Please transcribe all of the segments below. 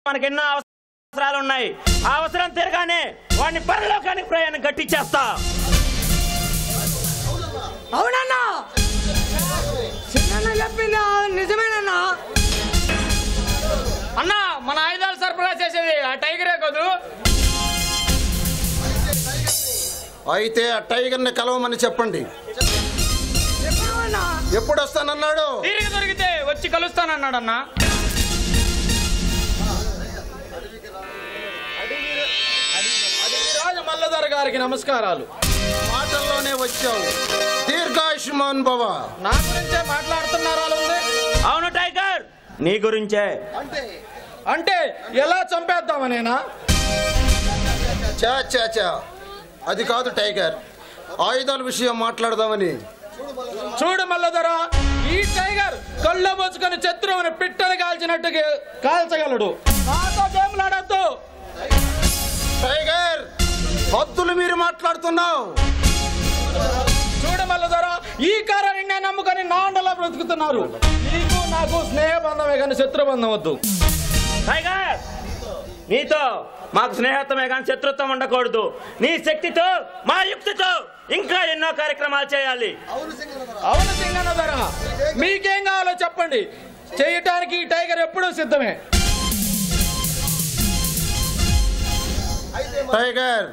మనకి ఎన్నో అవసరాలు ఉన్నాయి. ఆ అవసరం తిరగానే వాడిని పరలోకానికి ప్రయాణం కట్టించేస్తా. అవునన్నా, చిన్న చెప్పింది నిజమేనన్నా. అన్నా, మన ఆయుధాలు సరఫరా చేసేది ఆ టైగరే కాదు. అయితే ఆ టైగర్ ని కలవమని చెప్పండి. ఎప్పుడు వస్తానన్నాడు? తీరిక దొరికితే వచ్చి కలుస్తానన్నాడు అన్నా. రాజు మల్లధర గారికి నమస్కారాలు. మాటల్లోనే వచ్చావు. దీర్ఘాయుష్మాన్ భవ. నా గురించే మాట్లాడుతున్నారా? అవును టైగర్, నీ గురించే. అంటే ఎలా చంపేద్దామనేనా? చా చా చా, అది కాదు టైగర్, ఆయుధాల విషయం మాట్లాడదామని. చూడు మల్లధర, ఈ టైగర్ కళ్ళు పోసుకొని శత్రువుని పిట్టలు కాల్చినట్టుగా కాల్చగలడు. నాతో గేమ్లాడద్దు. టైగర్, హద్దులు మీరు మాట్లాడుతున్నావు. చూడు మల్లధర, ఈ కారణాన్ని నమ్ముకొని నాండలో బ్రతుకుతున్నారు. నీకు నాకు స్నేహబంధమే కానీ శత్రుబంధం వద్దు. టైగర్, నీతో మాకు స్నేహితమే కానీ శత్రుత్వం ఉండకూడదు. నీ శక్తితో మా యుక్తితో ఇంకా ఎన్నో కార్యక్రమాలు చేయాలి. అవును సింగన్నధర, మీకేం కావాలో చెప్పండి. చేయటానికి ఈ టైగర్ ఎప్పుడూ సిద్ధమే. టైగర్,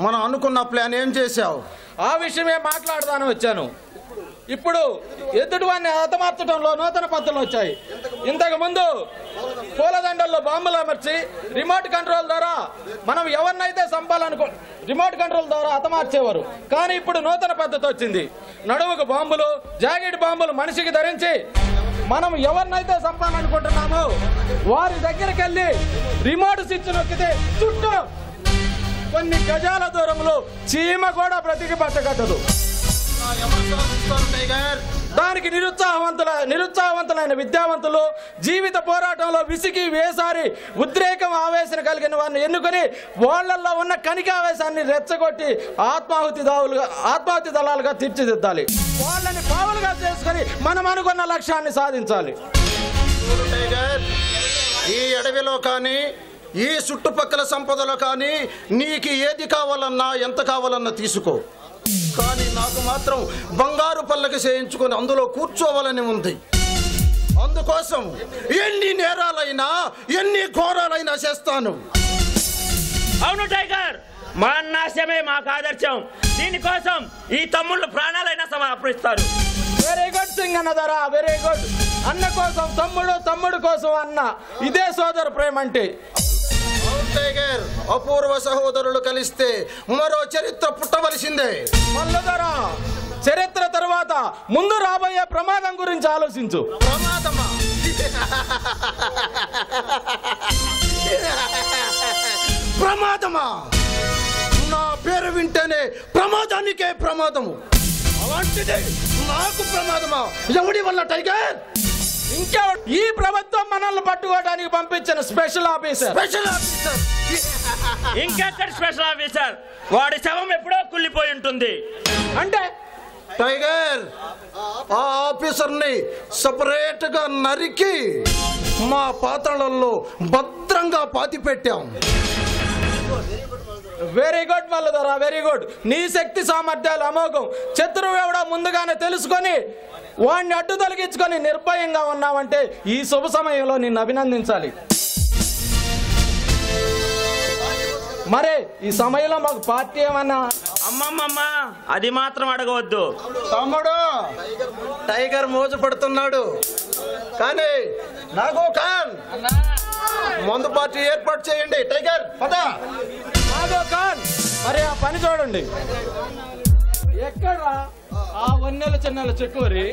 మనం అనుకున్న ప్లాన్ ఏం చేశావు? ఆ విషయమే మాట్లాడదాని వచ్చాను. ఇప్పుడు ఎదుటివాన్ని హతమార్చడంలో నూతన పద్ధతులు వచ్చాయి. ఇంతకు ముందు పూలదండల్లో బాంబులు అమర్చి రిమోట్ కంట్రోల్ ద్వారా మనం ఎవరినైతే చంపాలనుకో రిమోట్ కంట్రోల్ ద్వారా హతమార్చేవారు. కానీ ఇప్పుడు నూతన పద్ధతి వచ్చింది. నడుముకు బాంబులు, జాకెట్ బాంబులు మనిషికి ధరించి మనం ఎవరినైతే చంపాలనుకుంటున్నామో వారి దగ్గరికి వెళ్ళి రిమోట్ స్విచ్ నొక్కితే చుట్టూ కొన్ని గజాల దూరంలో చీమ కూడా బ్రతికి పట్టగట్టదు. దానికి నిరుత్సాహవంతులైన విద్యావంతులు జీవిత పోరాటంలో విసిగి వేసారి ఉద్రేకం ఆవేశం కలిగిన వారిని ఎన్నుకొని వాళ్ళల్లో ఉన్న కనికావేశాన్ని రెచ్చగొట్టి ఆత్మాహుతి దళాలుగా తీర్చిదిద్దాలి. వాళ్ళని పావులుగా చేసుకొని మనం అనుకున్న లక్ష్యాన్ని సాధించాలి. ఈ అడవిలో కానీ ఈ చుట్టుపక్కల సంపదలో కానీ నీకు ఏది కావాలన్నా ఎంత కావాలన్నా తీసుకో. కానీ నాకు మాత్రం బంగారు పల్లకి చేయించుకొని అందులో కూర్చోవాలని ఉంది. అందుకోసం ఎన్ని నేరాలైనా ఎన్ని ఘోరాలైనా చేస్తాను. అవును టైగర్, మా నాశమే మాకు ఆదర్శం. దీనికోసం ఈ తమ్ముళ్ళు ప్రాణాలైనా సమర్పిస్తారు. Very good Singannadhara, very good. అన్న కోసం తమ్ముడు, తమ్ముడు కోసం అన్న, ఇదే సోదర ప్రేమ అంటే. టైగర్, అపూర్వ సహోదరులు కలిస్తే మరో చరిత్ర పుట్టవలసిందే. మల్లధర, చరిత్ర తర్వాత ముందు రాబోయే ప్రమాదం గురించి ఆలోచించు. ప్రమాదమా? ప్రమాదమా? నా పేరు వింటేనే ప్రమాదానికే ప్రమాదము. అలాంటిదే నాకు ప్రమాదమా? ఎవడి వల్ల టైగర్? ఇంకా ఈ ప్రభుత్వం మనల్ని పట్టుకోవడానికి పంపించిన స్పెషల్ ఆఫీసర్. ఇంకెక్కడ స్పెషల్ ఆఫీసర్? వాడి శవం ఎప్పుడో కుళ్ళిపోయి ఉంటుంది. అంటే టైగర్, ఆ ఆఫీసర్ని సపరేట్ గా నరికి మా పాత్రలలో భద్రంగా పాతి పెట్టాం. Very good Malladhara, very good. నీ శక్తి సామర్థ్యాలు అమోఘం. శత్రువు ఎవడో ముందుగానే తెలుసుకొని వాడిని అడ్డు తొలగించుకొని నిర్భయంగా ఉన్నావంటే ఈ శుభ సమయంలో నిన్ను అభినందించాలి. మరే ఈ సమయంలో మాకు పార్టీ ఏమన్నా? అమ్మమ్మమ్మ, అది మాత్రం అడగవద్దు. తమ్ముడు, టైగర్ మోజు పడుతున్నాడు. కానీ నాకు ఖాన్ మందు పార్టీ ఏర్పాటు చేయండి. టైగర్ పద. నాగో ఖాన్, మరి ఆ పని చూడండి. ఎక్కడ ఆ వన్నెల చిన్నెల చెక్కూరి?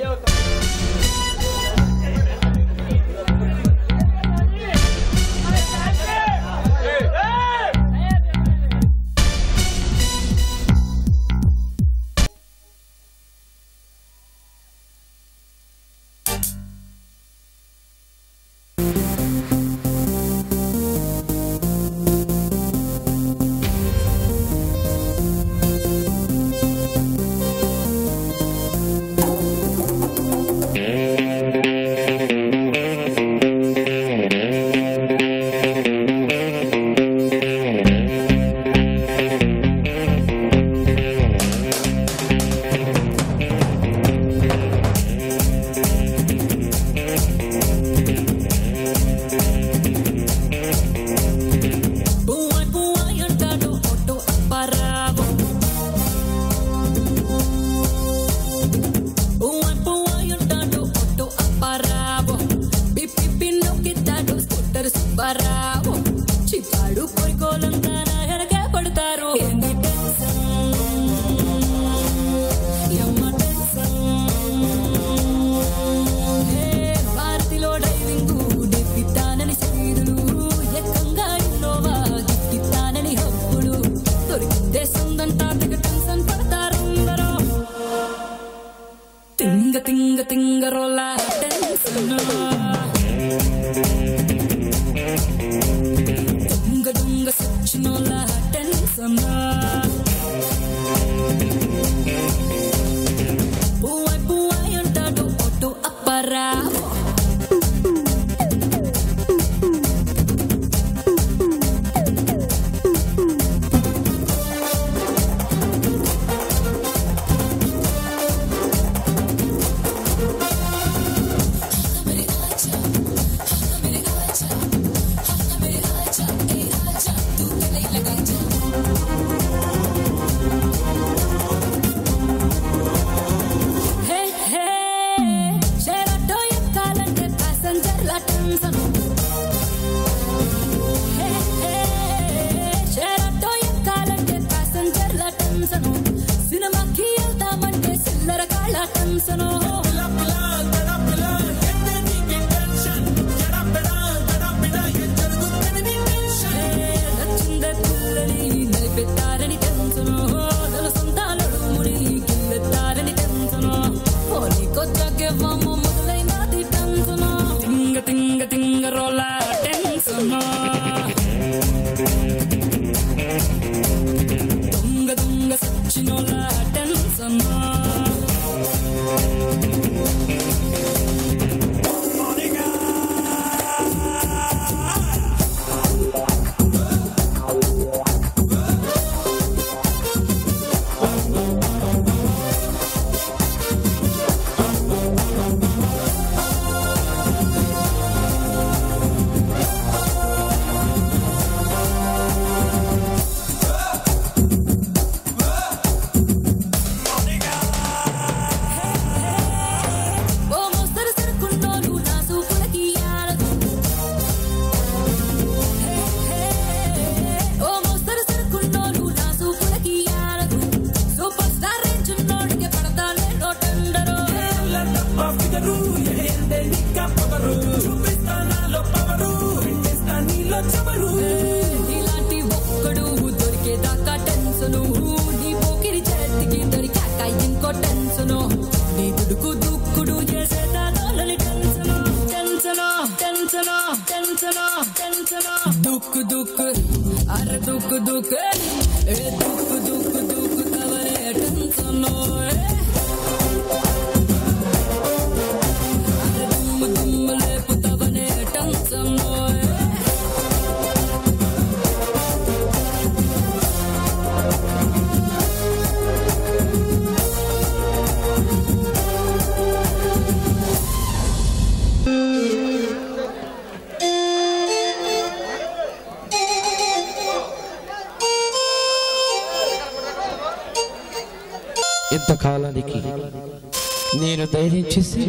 అప్పారావు చిప్పాడు కొరికోలంతా నా వెనక పడతారు భారతిలో డ్రైవింగ్ డెప్పిస్తానని సైదులు ఎక్కంగా ఇన్నోవా గిట్టిస్తానని హబ్బులు దొరికిందే సందంతా తెగ టెన్షన్ పడతారందరూ తింగ తింగ తింగరోలా టెన్షన్ దుంగ దుంగ సచ్చినోలా టెన్షన్ పువ్వాయ్ పువ్వాయ్ అంటాడు ఒట్టు అప్పారావు సినిమాకి వెళ్తామంటే సిల్లర కాళ్ళ టెన్షన్ నచ్చిందే పిల్లని నలిపెత్తారని టెన్షన్ సొంతాలడు ముడి గిల్లెత్తారని టెన్షన్ నీకొచ్చాకే వామ్మ మొదలైనది టెన్షన్ తింగ తింగ తింగ రోలా టెన్షన్ దుంగ దుంగ సచ్చినోలా టెన్షన్ ఇలాంటి ఒక్కడు దొరికేదాకా టెన్షన్ నీ పోకిరి చేతికి దొరికాక ఇంకో టెన్షన్ నీ దుడుకు దుక్కుడు చేసేదాని tension tension tension tension tension దుక్కు దుక్కు అరే దుక్కు దుక్కు ఏ దుక్కు దుక్కు దుక్కు తవరే టెన్షన్ అరే దుమ్ము దుమ్ము లేపుతవనే టెన్షన్ ఇంతకాలానికి నేను ధైర్యం చేసి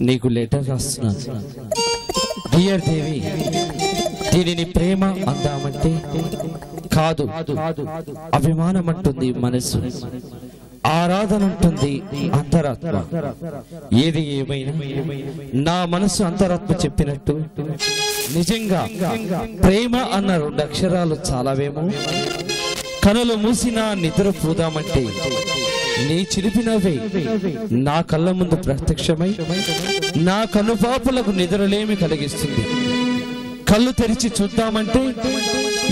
నీకు లెటర్ రాస్తున్నాను. డియర్ దేవి, దీనిని ప్రేమ అందామంటే కాదు, అభిమానం అంటుంది మనసు, ఆరాధన ఉంటుంది అంతరాత్మ. ఏది ఏమైనా నా మనసు అంతరాత్మ చెప్పినట్టు నిజంగా ప్రేమ అన్న 2 అక్షరాలు చాలావేమో. కనులు మూసినా నిద్ర పోదామంటే నీ చిలిపినవే నా కళ్ళ ముందు ప్రత్యక్షమై నా కనుపాపులకు నిద్రలేమి కలిగిస్తుంది. కళ్ళు తెరిచి చూద్దామంటే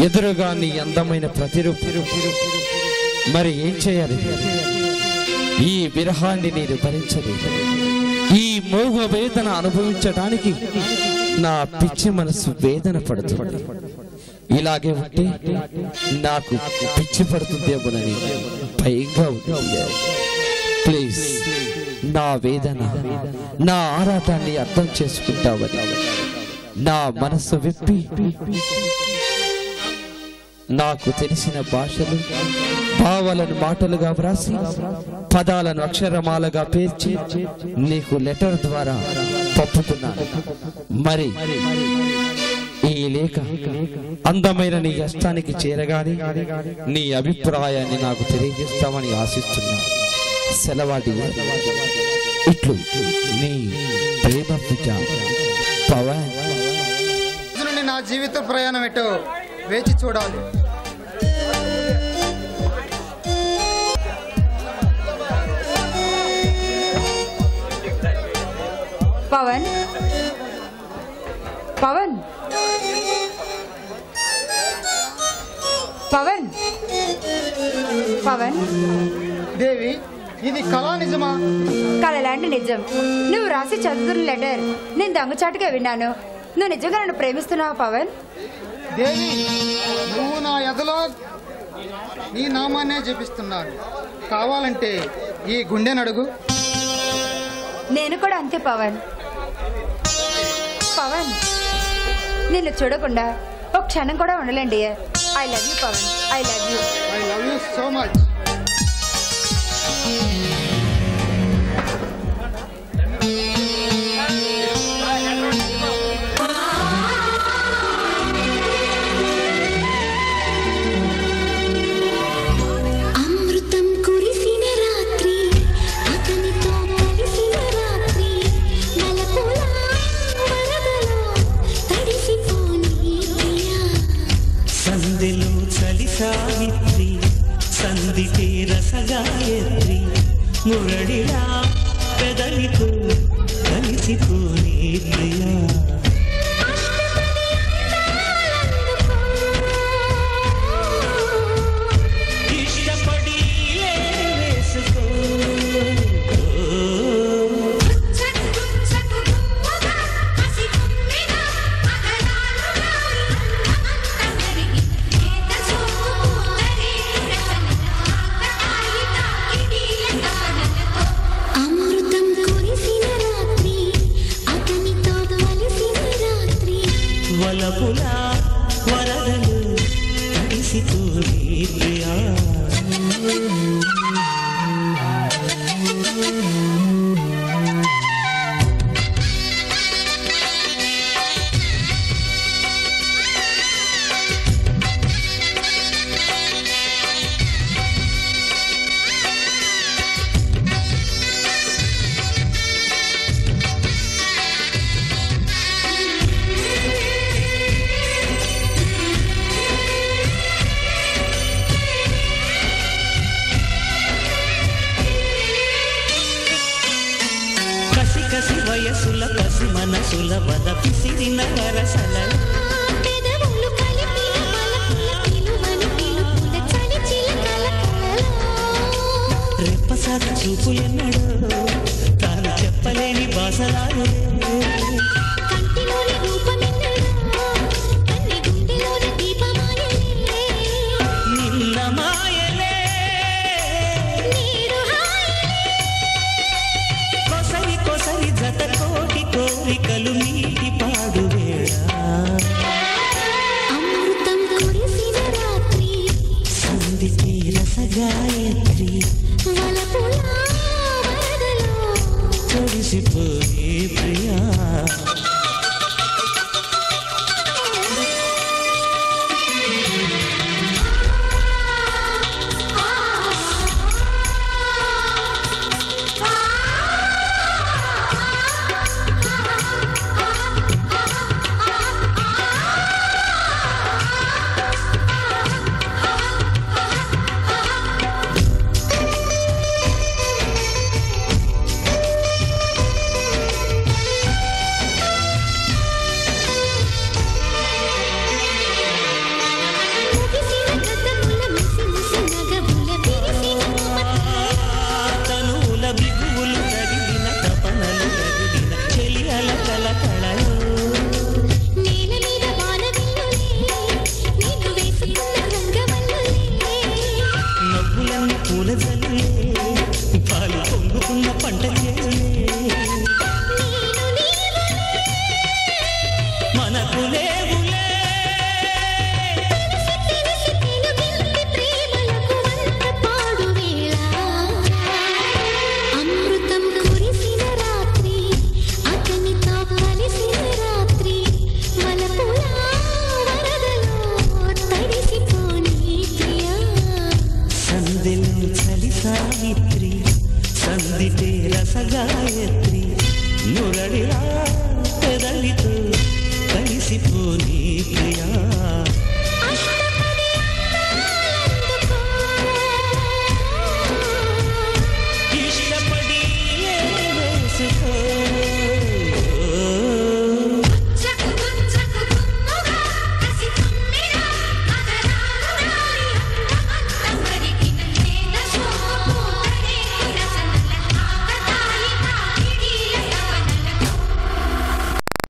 ఎదురుగా నీ అందమైన ప్రతిరూపం. మరి ఏం చేయాలి? ఈ విరహాన్ని నేను భరించలేదు. ఈ మోహ వేదన అనుభవించడానికి నా పిచ్చి మనసు వేదన పడుతుంది. ఇలాగే ఉంటే నాకు పిచ్చి పడుతుందేమోనని భయంగా ఉంది. ప్లీజ్ నా వేదన, నా ఆరాటాన్ని అర్థం చేసుకుంటావని నా మనసు విప్పి నాకు తెలిసిన భాషలు భావాలను మాటలుగా వ్రాసి పదాలను అక్షరమాలగా పేర్చి నీకు లెటర్ ద్వారా పంపుతున్నాను. మరి ఈ లేఖ అందమైన నీ హస్తానికి చేరగానే నీ అభిప్రాయాన్ని నాకు తెలియజేస్తామని ఆశిస్తున్నా. సెలవాడి ఇట్లు నీ ప్రేమ పూజ పవన్. నా జీవిత ప్రయాణం ఎటో వేచి చూడాలి. పవన్ పవన్ పవన్ పవన్ దేవి, ఇది కళా నిజమా? కళలాంటి నిజం. నువ్వు రాసి చదువుతున్న లెటర్ నేను దొంగచాటుగా విన్నాను. నువ్వు నిజంగా నన్ను ప్రేమిస్తున్నావా పవన్? దేవి, నువ్వు నా ఎదలో నీ నామాన్నే జపిస్తున్నాను. కావాలంటే ఈ గుండెనడుగు. నేను కూడా అంతే పవన్. పవన్, నిన్ను చూడకుండా ఒక క్షణం కూడా ఉండలేండి. I love you Pawan. I love you. I love you so much. సందిలో చలి సావిత్రి, సందితే రసగాయత్రి, మురడిలా పెదలితో కలిసిపోని ప్రియా. ఇష్టపడి వేసుకో వలపులా వరదలు కలిసిపోని ప్రియా. కసి వయసుల పసి మనసుల వద పిసిరిన వరసల రెప్పసారి చూపు ఎన్నడో తాను చెప్పలేని బాసలాలు నిన్న మాయలే కొసరి జత కోటి కోరికలు మీటి పాడు వేళ. అమృతం కురిసిన రాత్రి, సందితే రసగాయత్రి, వలపులా వరదలో తడిసిపోయే ప్రియా.